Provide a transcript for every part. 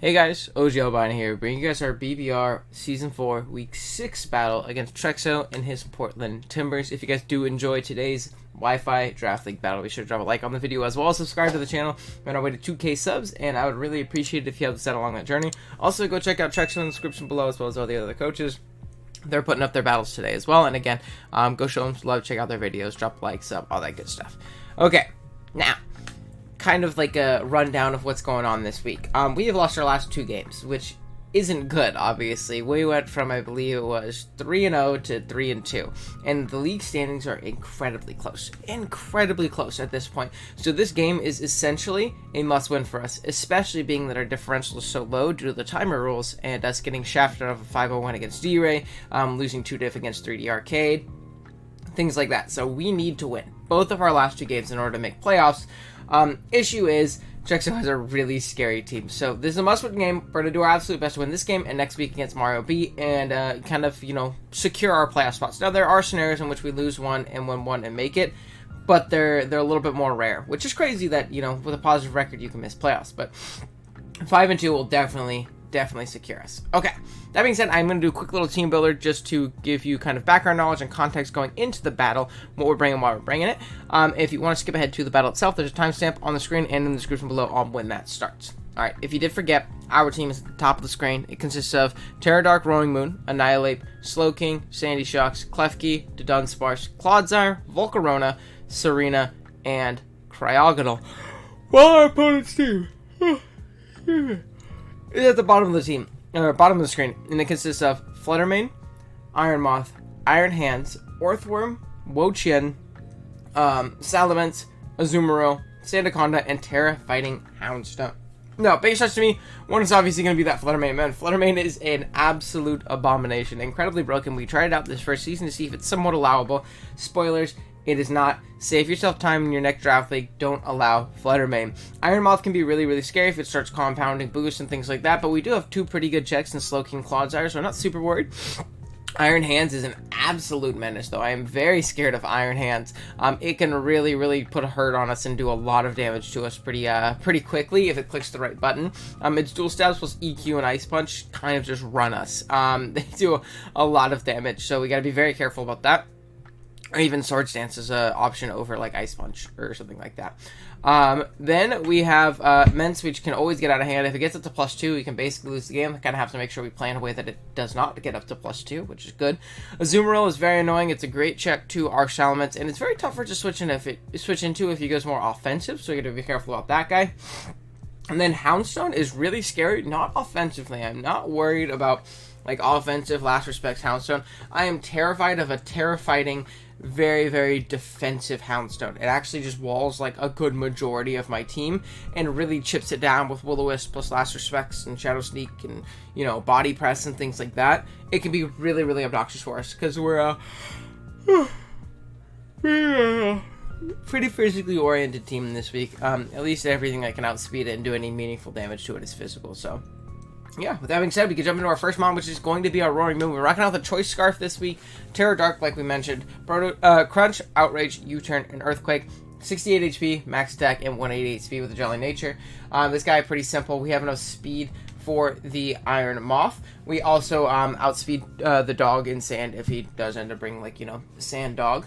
Hey guys, OGLBine here, bringing you guys our BBR Season 4 Week 6 battle against Trexo and his Portland Timbers. If you guys do enjoy today's Wi-Fi Draft League battle, be sure to drop a like on the video as well as subscribe to the channel. We're on our way to 2K subs, and I would really appreciate it if you help us out along that journey. Also, go check out Trexo in the description below as well as all the other coaches. They're putting up their battles today as well, and again, go show them some love, check out their videos, drop likes up, all that good stuff. Okay, now, kind of like a rundown of what's going on this week. We have lost our last 2 games, which isn't good, obviously. We went from, I believe it was 3-0 to 3-2, and the league standings are incredibly close at this point. So this game is essentially a must-win for us, especially being that our differential is so low due to the timer rules, and us getting shafted out of a 5-0 against D-Ray, losing 2 diff against 3D Arcade, things like that. So we need to win both of our last 2 games in order to make playoffs. Issue is, Trexo has a really scary team. So this is a must-win game. We're going to do our absolute best to win this game and next week against Mario B and kind of, secure our playoff spots. Now, there are scenarios in which we lose one and win one and make it, but they're a little bit more rare, which is crazy that, with a positive record, you can miss playoffs. But 5-2 will definitely secure us. Okay, that being said, I'm going to do a quick little team builder just to give you kind of background knowledge and context going into the battle, what we're bringing, why we're bringing it. If you want to skip ahead to the battle itself, there's a timestamp on the screen and in the description below on when that starts. Alright, if you did forget, our team is at the top of the screen. It consists of Terra Dark, Roaring Moon, Annihilate, Slowking, Sandy Shocks, Klefki, Dudunsparce, Clodsire, Volcarona, Serena, and Cryogonal. While our opponent's team is at the bottom of the team, or bottom of the screen, and it consists of Fluttermane, Iron Moth, Iron Hands, Orthworm, Wo-Chien, Salamence, Azumarill, Sandaconda, and Terra Fighting Houndstone. Now, big shots to me, one is obviously going to be that Fluttermane. Man, Fluttermane is an absolute abomination, incredibly broken. We tried it out this first season to see if it's somewhat allowable. Spoilers, it is not. Save yourself time in your next draft league. Don't allow Fluttermane. Iron Moth can be really, really scary if it starts compounding boosts and things like that, but we do have 2 pretty good checks in Slowking and Clodsire, so I'm not super worried. Iron Hands is an absolute menace, though. I am very scared of Iron Hands. It can really, really put a hurt on us and do a lot of damage to us pretty quickly if it clicks the right button. Its dual stabs plus EQ and Ice Punch kind of just run us. They do a lot of damage, so we got to be very careful about that. Or even Swords Dance is an option over like Ice Punch or something like that. Then we have Mence, which can always get out of hand. If it gets up to +2, we can basically lose the game. Kind of have to make sure we play in a way that it does not get up to +2, which is good. Azumarill is very annoying. It's a great check to our Salamence, and it's very tough for it to switch into if he goes more offensive, so you got to be careful about that guy. And then Houndstone is really scary, not offensively. I'm not worried about like offensive Last Respects Houndstone. I am terrified of a Terra-Fighting, very, very defensive Houndstone. It actually just walls like a good majority of my team and really chips it down with Will-O-Wisp plus Last Respects and Shadow Sneak and, Body Press and things like that. It can be really, really obnoxious for us because we're pretty physically oriented team this week. At least everything that can outspeed it and do any meaningful damage to it is physical, so yeah, with that being said, we can jump into our first mon, which is going to be our Roaring Moon. We're rocking out the Choice Scarf this week, Terra Dark, like we mentioned, Crunch, Outrage, U-Turn, and Earthquake, 68 HP, max attack, and 188 speed with a Jelly Nature. This guy, pretty simple. We have enough speed for the Iron Moth. We also outspeed the dog in Sand if he does end up bringing, the Sand Dog.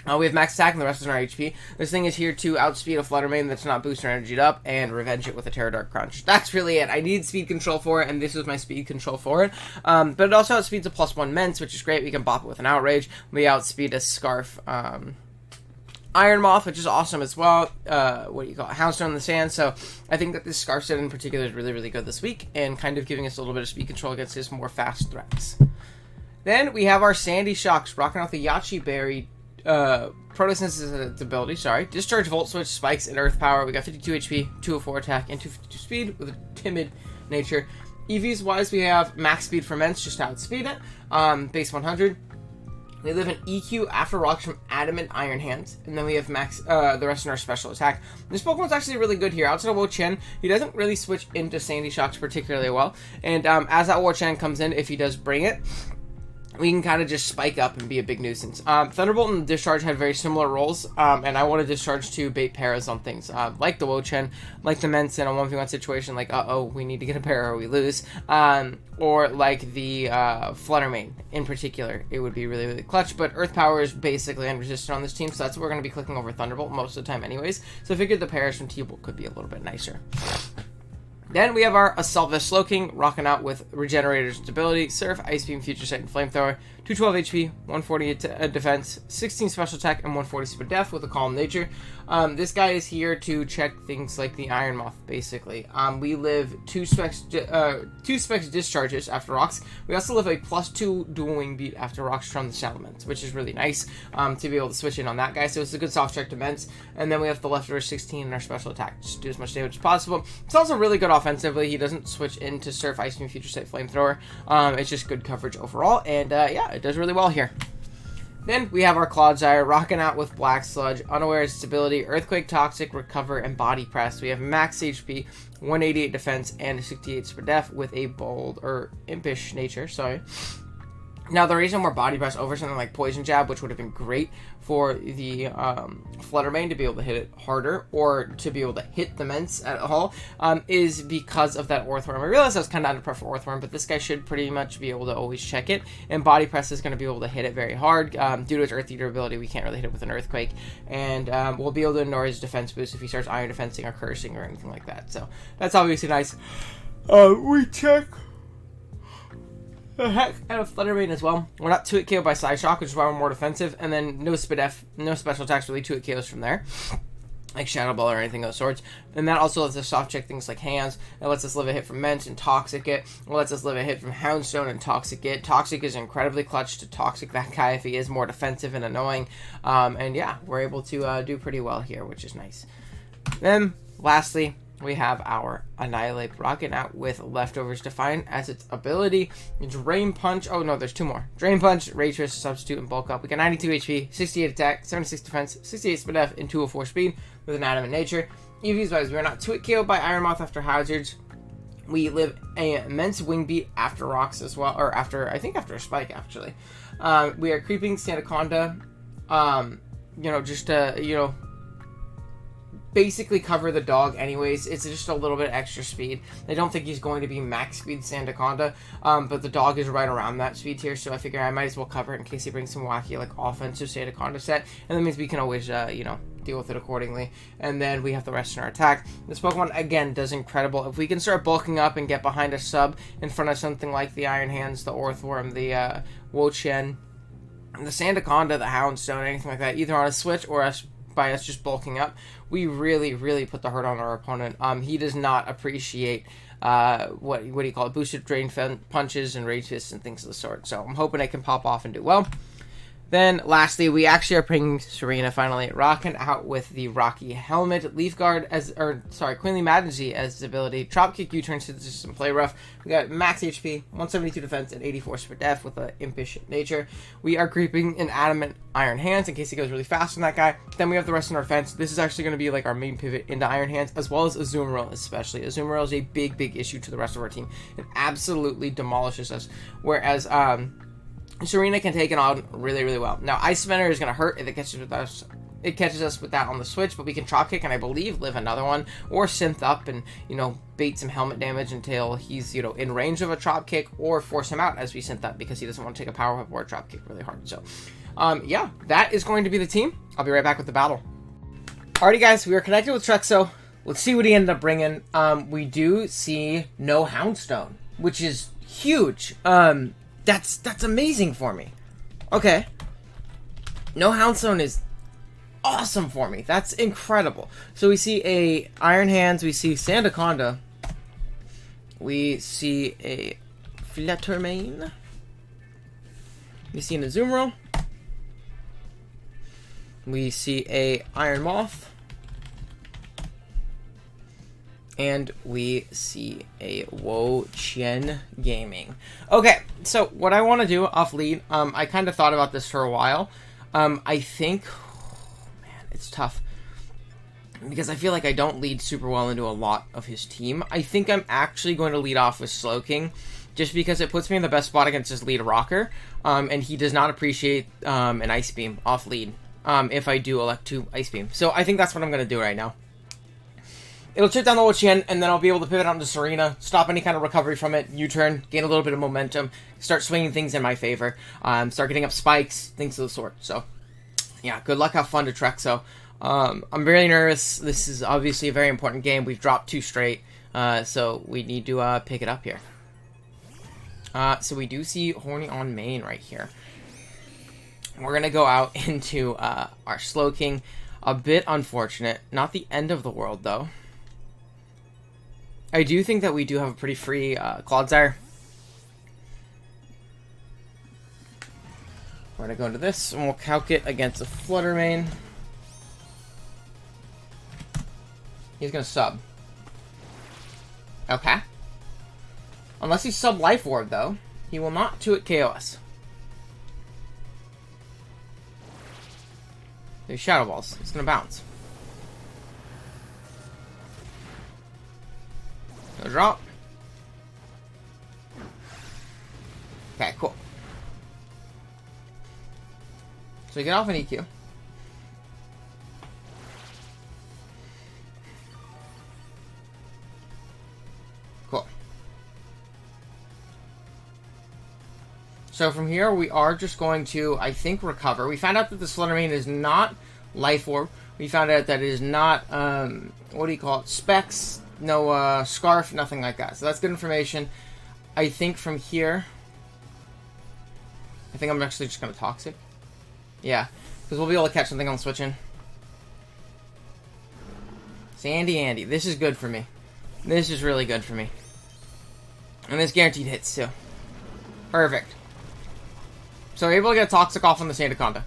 We have max attack and the rest is our HP. This thing is here to outspeed a Fluttermane that's not boosted or energied up and revenge it with a Terra Dark Crunch. That's really it. I need speed control for it, and this is my speed control for it. But it also outspeeds a +1 Mence, which is great. We can bop it with an Outrage. We outspeed a Scarf Iron Moth, which is awesome as well. Houndstone in the Sand. So I think that this Scarf set in particular is really, really good this week and kind of giving us a little bit of speed control against his more fast threats. Then we have our Sandy Shocks, rocking out the Yachi Berry Photosynthesis ability, Discharge, Volt Switch, Spikes, and Earth Power. We got 52 HP, 204 attack, and 252 speed with a timid nature. EVs wise, we have max speed for Mence, just to outspeed it. Base 100. We live in EQ after rocks from Adamant Iron Hands, and then we have max the rest in our special attack. This Pokemon's actually really good here. Outside of Wo-Chien, he doesn't really switch into Sandy Shocks particularly well, and as that Wo-Chien comes in, if he does bring it, we can kind of just spike up and be a big nuisance. Thunderbolt and Discharge had very similar roles, and I want to Discharge to bait paras on things, like the Wo-Chen, like the Mence in a 1v1 situation, like, we need to get a para or we lose, or like the Fluttermane in particular. It would be really, really clutch, but Earth Power is basically unresistant on this team, so that's what we're going to be clicking over Thunderbolt most of the time anyways, so I figured the paras from Teambuilder could be a little bit nicer. Then we have our Assault Slowking, rocking out with Regenerator's Stability, Surf, Ice Beam, Future Sight, and Flamethrower, 212 HP, 140 defense, 16 special attack, and 140 super def with a Calm Nature. This guy is here to check things like the Iron Moth, basically. We live 2 specs discharges after rocks. We also live a +2 dual wing beat after rocks from the Salamence, which is really nice to be able to switch in on that guy. So it's a good soft check to Mence. And then we have the leftover 16 in our special attack, just do as much damage as possible. It's also really good offensively. He doesn't switch into Surf, Ice Beam, Future Sight, Flamethrower. It's just good coverage overall, and yeah, it does really well here. Then we have our Clodsire rocking out with Black Sludge, Unaware Stability, Earthquake, Toxic, Recover, and Body Press. We have max HP, 188 defense, and 68 super def with a bold, or impish nature, sorry. Now, the reason we're Body Press over something like Poison Jab, which would have been great for the Fluttermane to be able to hit it harder, or to be able to hit the Mence at all, is because of that Orthworm. I realized I was kind of under for Orthworm, but this guy should pretty much be able to always check it, and Body Press is going to be able to hit it very hard. Due to its Earth Eater ability, we can't really hit it with an Earthquake, and we'll be able to ignore his defense boost if he starts Iron Defensing or Cursing or anything like that, so that's obviously nice. We check the heck out of Fluttermane as well. We're not 2-hit KO by Side Shock, which is why we're more defensive, and then no special attacks, really 2-hit KOs from there, like Shadow Ball or anything of those sorts. And that also lets us soft check things like hands. It lets us live a hit from Mence and Toxic it. It lets us live a hit from Houndstone and Toxic it. Toxic is incredibly clutch to Toxic that guy if he is more defensive and annoying. And yeah, we're able to do pretty well here, which is nice. Then, lastly, we have our Annihilate rocking out with Leftovers Defiant as its ability. Drain Punch. Oh no, there's 2 more. Drain Punch, Ray Trace, Substitute, and Bulk Up. We got 92 HP, 68 attack, 76 defense, 68 speed def, and 204 speed with an Adamant Nature. EVs wise, we are not 2-hit KO by Iron Moth after hazards. We live a immense wing beat after rocks as well, or after, I think after a spike actually. We are creeping Sandaconda, just to, basically cover the dog anyways. It's just a little bit extra speed. I don't think he's going to be max speed Sandaconda, but the dog is right around that speed tier, so I figure I might as well cover it in case he brings some wacky like offensive Sandaconda set, and that means we can always deal with it accordingly. And then we have the rest in our attack. This Pokemon again does incredible. If we can start bulking up and get behind a sub in front of something like the Iron Hands, the Orthworm, the Wo-Chen, the Sandaconda, the Houndstone, anything like that, either on a switch or by us just bulking up, we really, really put the hurt on our opponent. He does not appreciate what do you call it, boosted drain punches and rage fists and things of the sort. So I'm hoping I can pop off and do well. Then, lastly, we actually are bringing Serena finally rocking out with the Rocky Helmet, Leaf Guard Queenly Majesty as his ability, Drop Kick U-Turn Synthesis and Play Rough. We got max HP, 172 defense, and 84 super def with an impish nature. We are creeping an Adamant Iron Hands in case he goes really fast on that guy. Then we have the rest in our fence. This is actually going to be like our main pivot into Iron Hands, as well as Azumarill especially. Azumarill is a big, big issue to the rest of our team. It absolutely demolishes us. Whereas, Serena can take it on really, really well. Now, Ice Spinner is going to hurt if it catches with us. It catches us with that on the switch, but we can Drop Kick and I believe live another one, or Synth up and, bait some helmet damage until he's, in range of a Drop Kick, or force him out as we Synth up because he doesn't want to take a Power Whip or a Drop Kick really hard. So, yeah, that is going to be the team. I'll be right back with the battle. Alrighty, guys, we are connected with Trexo. Let's see what he ended up bringing. We do see no Houndstone, which is huge. That's amazing for me. Okay. No Houndstone is awesome for me. That's incredible. So we see a Iron Hands, we see Sandaconda, we see a Fluttermane, we see an Azumarill, we see a Iron Moth, and we see a Wo-Chen Gaming. Okay, so what I want to do off lead, I kind of thought about this for a while. I think, man, it's tough. Because I feel like I don't lead super well into a lot of his team. I think I'm actually going to lead off with Slowking. just because it puts me in the best spot against his lead rocker, and he does not appreciate an Ice Beam off lead if I do elect to Ice Beam. So I think that's what I'm going to do right now. It'll chip down the Wo-Chien, and then I'll be able to pivot out into Serena, stop any kind of recovery from it, U-turn, gain a little bit of momentum, start swinging things in my favor, start getting up spikes, things of the sort. So, yeah, good luck, have fun to Trexo. I'm very nervous. This is obviously a very important game. We've dropped 2 straight, so we need to pick it up here. So we do see Horny on main right here. We're going to go out into our Slow King. A bit unfortunate. Not the end of the world, though. I do think that we do have a pretty free Clodsire. We're going to go into this, and we'll calc it against a Flutter main. He's going to sub. Okay. Unless he's sub Life Orb, though. He will not 2-hit KOS. There's Shadow Balls. It's going to bounce. No drop. Okay, cool. So we get off an EQ. Cool. So from here, we are just going to, I think, recover. We found out that the Slender Main is not Life Orb. We found out that it is not, what do you call it, Specs, no Scarf, nothing like that. So that's good information. I think from here, I think I'm actually just going to Toxic. Yeah, because we'll be able to catch something on switching. Sandy Andy, this is good for me. This is really good for me. And this guaranteed hits, too. Perfect. So we're able to get a Toxic off on the Sandaconda.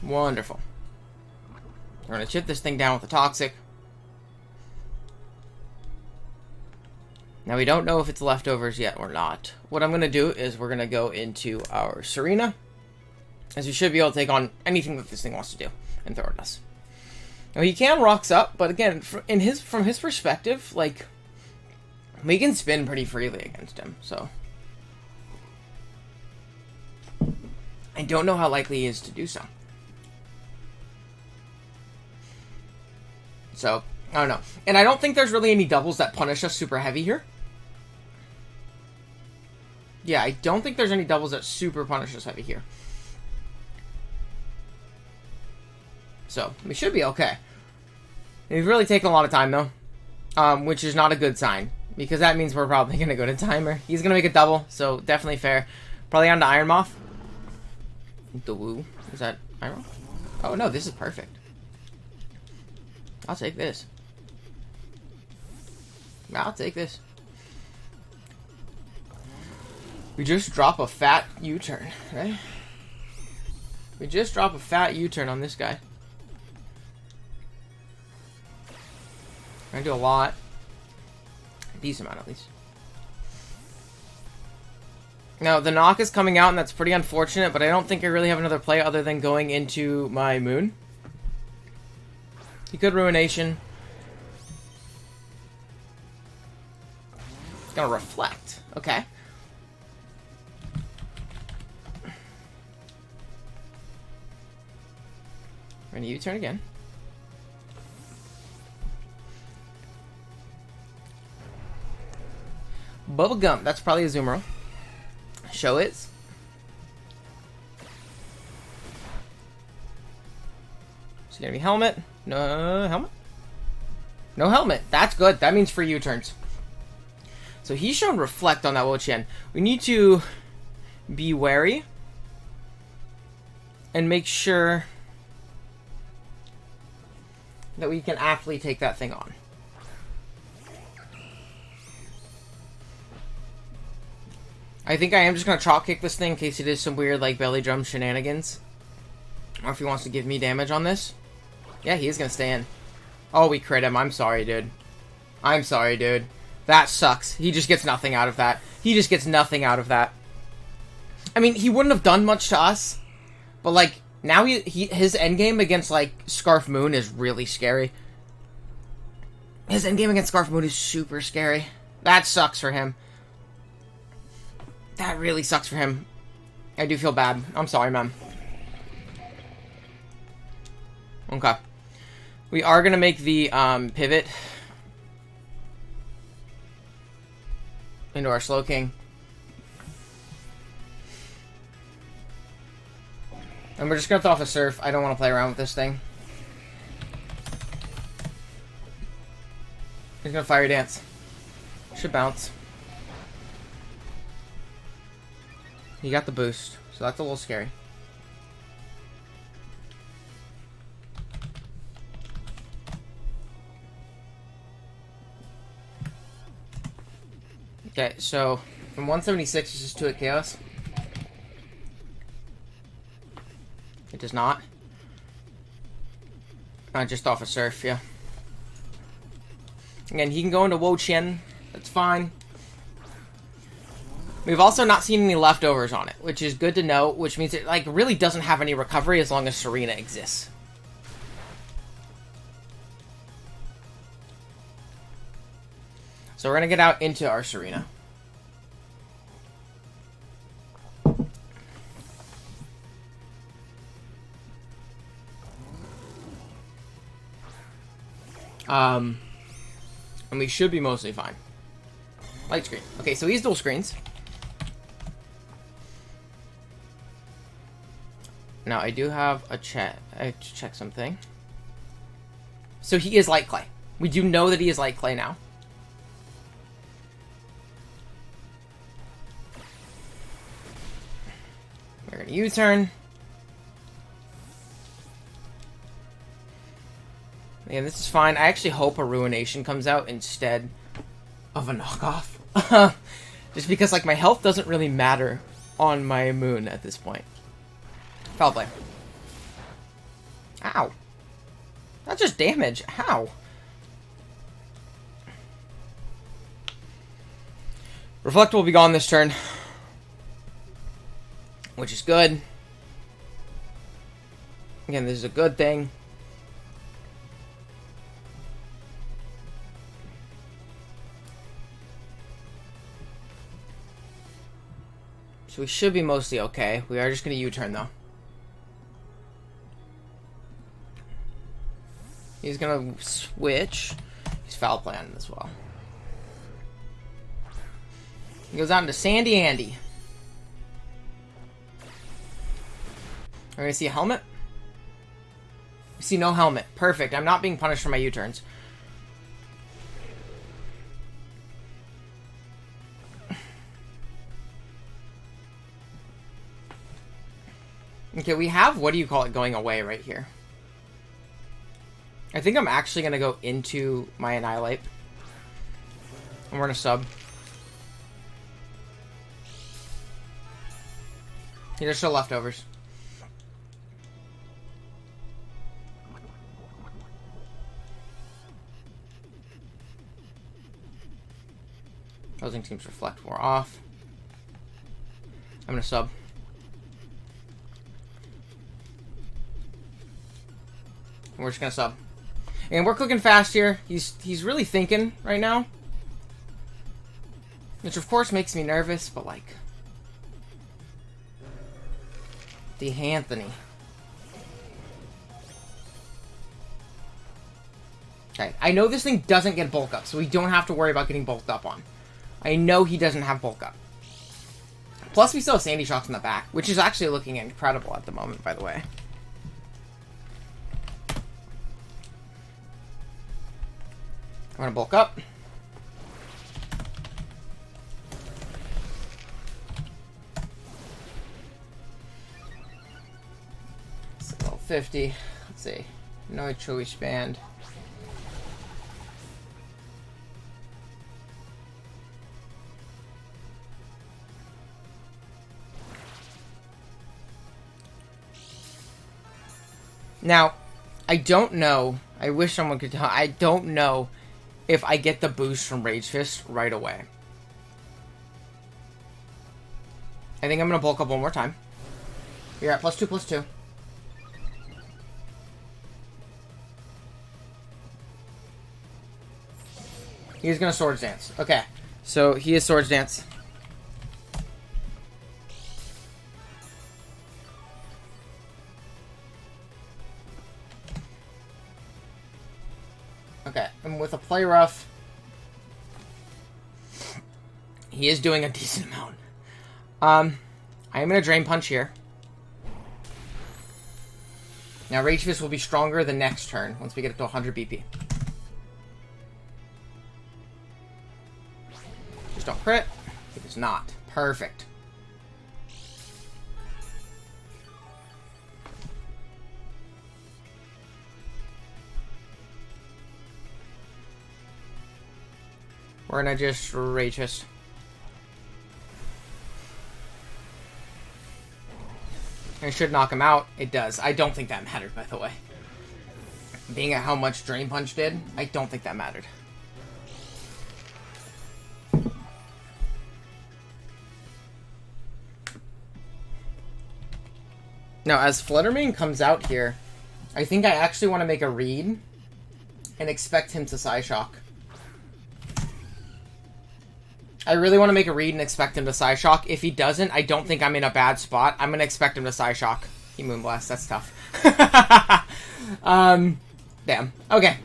Wonderful. We're going to chip this thing down with the Toxic. Now, we don't know if it's leftovers yet or not. What I'm going to do is we're going to go into our Serena, as we should be able to take on anything that this thing wants to do and throw at us. Now, he can rocks up, but again, from his perspective, like, we can spin pretty freely against him, so. I don't know how likely he is to do so. So, I don't know. And I don't think there's really any doubles that punish us super heavy here. Yeah, I don't think there's any doubles that super punish us heavy here. So, we should be okay. We've really taken a lot of time, though. Which is not a good sign. Because that means we're probably going to go to timer. He's going to make a double, so definitely fair. Probably on to Iron Moth. The woo. Is that Iron Moth? Oh, no, this is perfect. I'll take this. I'll take this. We just drop a fat U-turn, right? We just drop a fat U-turn on this guy. We're gonna do a lot. A decent amount, at least. Now, the knock is coming out, and that's pretty unfortunate, but I don't think I really have another play other than going into my Moon. He could Ruination. He's gonna Reflect. Okay. We're gonna U-turn again. Bubblegum. That's probably a Zoomer. Show it. Is it gonna be Helmet? No helmet? No helmet. That's good. That means free U-turns. So he's shown Reflect on that Wo-Chien. We need to be wary and make sure that we can actually take that thing on. I think I am just going to Chalk Kick this thing in case it is some weird like belly drum shenanigans. Or if he wants to give me damage on this. Yeah, he is going to stay in. Oh, we crit him. I'm sorry, dude. I'm sorry, dude. That sucks. He just gets nothing out of that. He just gets nothing out of that. I mean, he wouldn't have done much to us. But, like, now his endgame against, like, Scarf Moon is really scary. His endgame against Scarf Moon is super scary. That sucks for him. That really sucks for him. I do feel bad. I'm sorry, man. Okay. We are going to make the pivot into our Slow King. And we're just going to throw off a Surf. I don't want to play around with this thing. He's going to Fiery Dance. Should bounce. He got the boost, so that's a little scary. Okay, so from 176, it's just 2 at Chaos. It does not. Just off a Surf, yeah. Again, he can go into Wo Qian. That's fine. We've also not seen any leftovers on it, which is good to know, which means it like really doesn't have any recovery as long as Serena exists. So we're going to get out into our Serena. And we should be mostly fine. Light screen. Okay, so he's dual screens. Now, I do have a check. I have to check something. So he is Light Clay. We do know that he is Light Clay now. We're going to U-turn. Yeah, this is fine. I actually hope a Ruination comes out instead of a knockoff. Just because, like, my health doesn't really matter on my Moon at this point. Foul play. Ow. That's just damage. How? Reflect will be gone this turn. Which is good. Again, this is a good thing. So we should be mostly okay. We are just going to U-turn, though. He's going to switch. He's foul playing as well. He goes out into Sandy Andy. Are we going to see a helmet? We see no helmet. Perfect. I'm not being punished for my U-turns. Okay, we have, what do you call it, going away right here. I think I'm actually going to go into my Annihilate. And we're going to sub. He just show leftovers. Opposing teams reflect, we're off. I'm going to sub. We're just gonna sub. And we're clicking fast here. He's really thinking right now. Which of course makes me nervous, but like... Anthony. Okay, I know this thing doesn't get bulk up, so we don't have to worry about getting bulked up on. I know he doesn't have bulk up. Plus we still have Sandy Shocks in the back, which is actually looking incredible at the moment, by the way. I'm going to bulk up. It's level 50. Let's see. No choice band. Now, I don't know. I wish someone could tell. I don't know if I get the boost from Rage Fist right away. I think I'm going to bulk up one more time. You're at +2/+2. He's gonna Swords Dance. Okay. So he is Swords Dance. Okay, and with a play rough, he is doing a decent amount. I am going to Drain Punch here. Now, Rage Fist will be stronger the next turn, once we get up to 100 BP. Just don't crit. It is not. Perfect. We're gonna just Rage Fist. It should knock him out. It does. I don't think that mattered, by the way. Being at how much Drain Punch did, I don't think that mattered. Now, as Fluttermane comes out here, I think I actually want to make a read and expect him to Psyshock. I really want to make a read and expect him to Psyshock. If he doesn't, I don't think I'm in a bad spot. I'm going to expect him to Psyshock. He Moonblast. That's tough. Damn. Okay.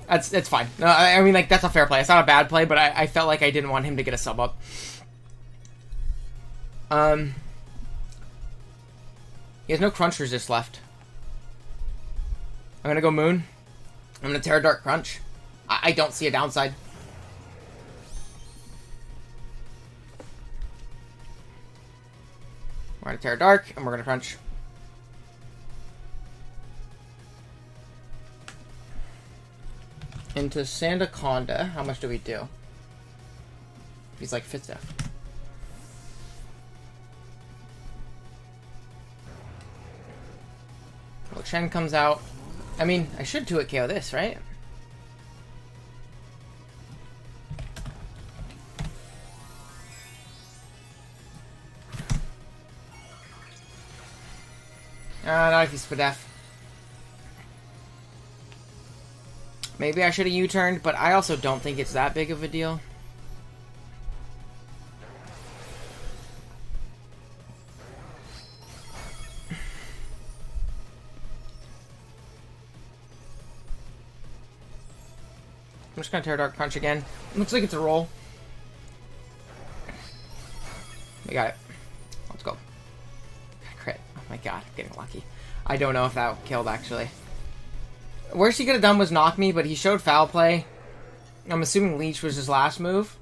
That's fine. No, I mean, like, that's a fair play. It's not a bad play, but I felt like I didn't want him to get a sub up. He has no Crunch Resist left. I'm going to go Moon. I'm going to Terra Dark Crunch. I don't see a downside. We're going to Terra Dark, and we're going to Crunch. Into Sandaconda, how much do we do? He's like Fifth Death. Well, Shen comes out. I mean, I should 2-hit KO this, right? Not if he's Spadef. Maybe I should have U-turned, but I also don't think it's that big of a deal. I'm just gonna Terra Dark Crunch again. Looks like it's a roll. We got it. Let's go. Crit. Oh my god, I'm getting lucky. I don't know if that killed, actually. Worst he could have done was knock me, but he showed Foul Play. I'm assuming Leech was his last move.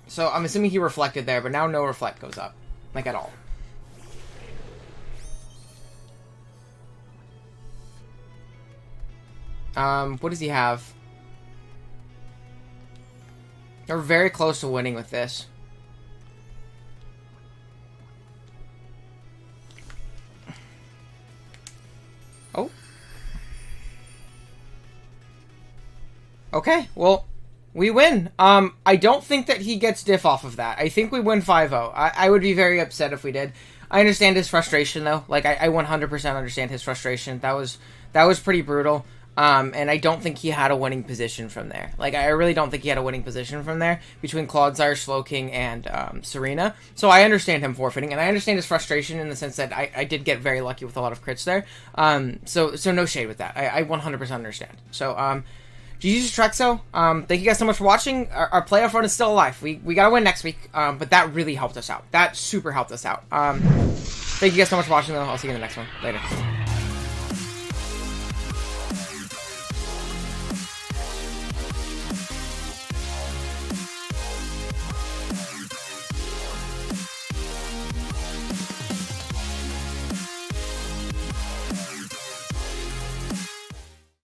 So I'm assuming he reflected there, but now no Reflect goes up. Like, at all. What does he have? They're very close to winning with this. Oh. Okay, well, we win. I don't think that he gets diff off of that. I think we win 5-0. I would be very upset if we did. I understand his frustration, though. Like, I 100% understand his frustration. That was pretty brutal. And I don't think he had a winning position from there. Like, I really don't think he had a winning position from there between Clodsire, Slowking, and Serena. So I understand him forfeiting, and I understand his frustration in the sense that I did get very lucky with a lot of crits there. So no shade with that. I 100% understand. So, GG's Trexo. Thank you guys so much for watching. Our playoff run is still alive. We gotta win next week, but that really helped us out. That super helped us out. Thank you guys so much for watching, though. I'll see you in the next one. Later.